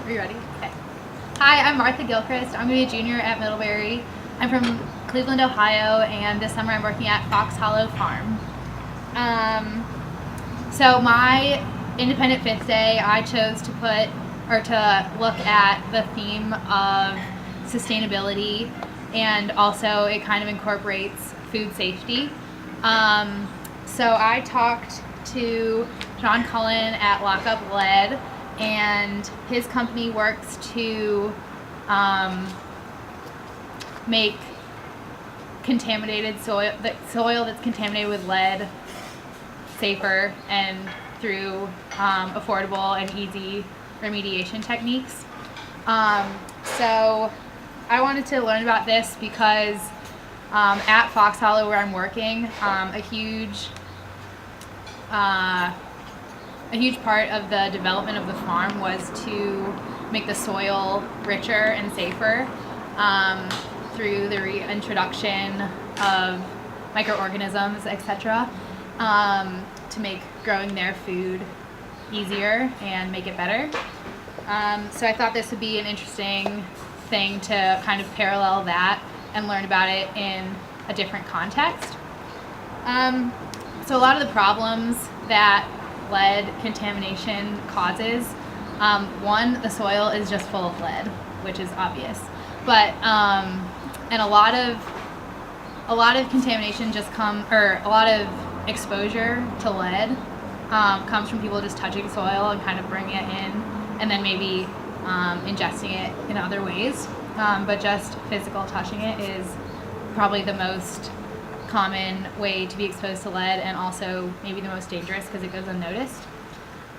Are you ready? Okay. Hi, I'm Martha Gilchrist. I'm going to be a junior at Middlebury. I'm from Cleveland, Ohio, and this summer I'm working at Fox Hollow Farm. So my Independent Fifth Day, I chose to look at the theme of sustainability, and also it kind of incorporates food safety. So I talked to John Cullen at Lockup Lead, and his company works to make contaminated soil that's contaminated with lead safer, and through affordable and easy remediation techniques. So I wanted to learn about this because at Fox Hollow, where I'm working, a huge part of the development of the farm was to make the soil richer and safer through the reintroduction of microorganisms, etc., to make growing their food easier and make it better. So I thought this would be an interesting thing to kind of parallel that and learn about it in a different context. So a lot of the problems that lead contamination causes, one, the soil is just full of lead, which is obvious, but and a lot of contamination a lot of exposure to lead comes from people just touching soil and kind of bringing it in, and then maybe ingesting it in other ways. But just physical touching it is probably the most common way to be exposed to lead, and also maybe the most dangerous because it goes unnoticed.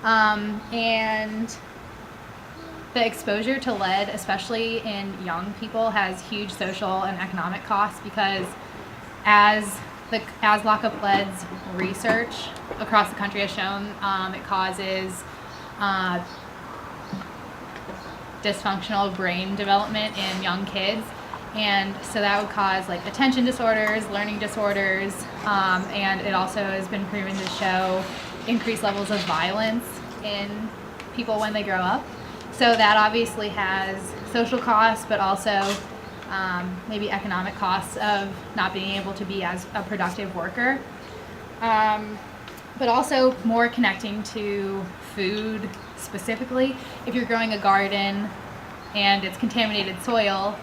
And the exposure to lead, especially in young people, has huge social and economic costs, because as Lockup Lead's research across the country has shown, it causes dysfunctional brain development in young kids, and so that would cause like attention disorders, learning disorders, and it also has been proven to show increased levels of violence in people when they grow up. So that obviously has social costs, but also maybe economic costs of not being able to be as a productive worker. But also more connecting to food specifically. If you're growing a garden and it's contaminated soil,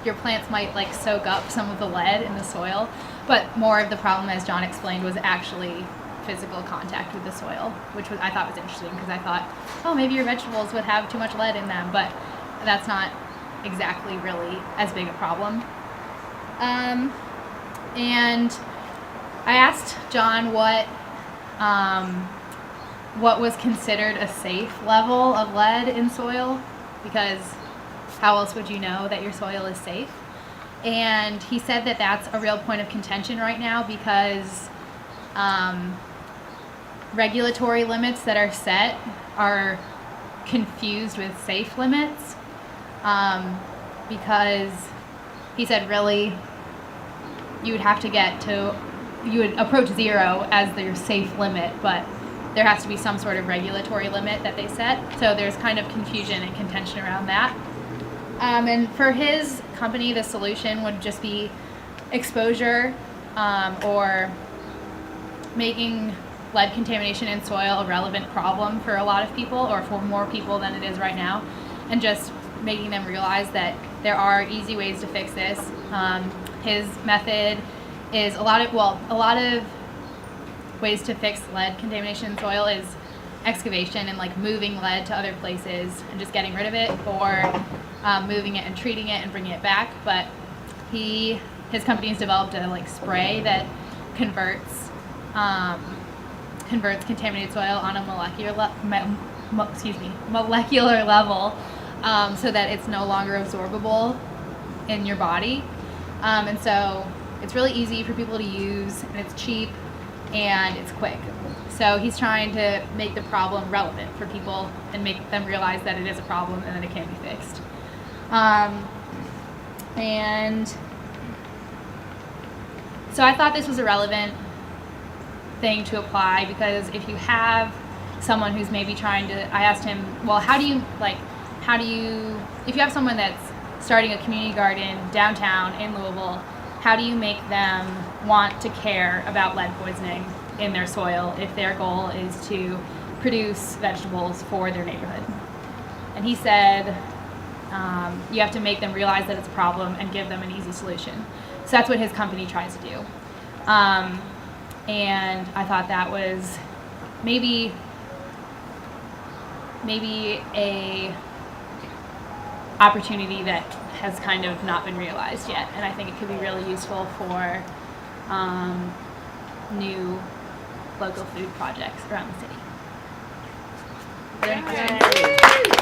your plants might like soak up some of the lead in the soil, but more of the problem, as John explained, was actually physical contact with the soil, which I thought was interesting, because I thought, oh, maybe your vegetables would have too much lead in them, but that's not exactly really as big a problem. And I asked John what was considered a safe level of lead in soil, because how else would you know that your soil is safe? And he said that that's a real point of contention right now, because regulatory limits that are set are confused with safe limits, because he said really you would approach zero as their safe limit, but there has to be some sort of regulatory limit that they set. So there's kind of confusion and contention around that. And for his company, the solution would just be exposure, or making lead contamination in soil a relevant problem for a lot of people, or for more people than it is right now, and just making them realize that there are easy ways to fix this. His method is a lot of ways to fix lead contamination in soil is excavation and like moving lead to other places and just getting rid of it, or moving it and treating it and bringing it back. But his company has developed a like spray that converts contaminated soil on a molecular level, so that it's no longer absorbable in your body, and so it's really easy for people to use, and it's cheap, and it's quick. So he's trying to make the problem relevant for people and make them realize that it is a problem and that it can be fixed. And so I thought this was a relevant thing to apply, because if you have someone who's maybe I asked him, well, how do you, if you have someone that's starting a community garden downtown in Louisville, how do you make them want to care about lead poisoning in their soil if their goal is to produce vegetables for their neighborhood? And he said, you have to make them realize that it's a problem and give them an easy solution. So that's what his company tries to do. And I thought that was maybe a opportunity that has kind of not been realized yet, and I think it could be really useful for new local food projects around the city. Are there any questions?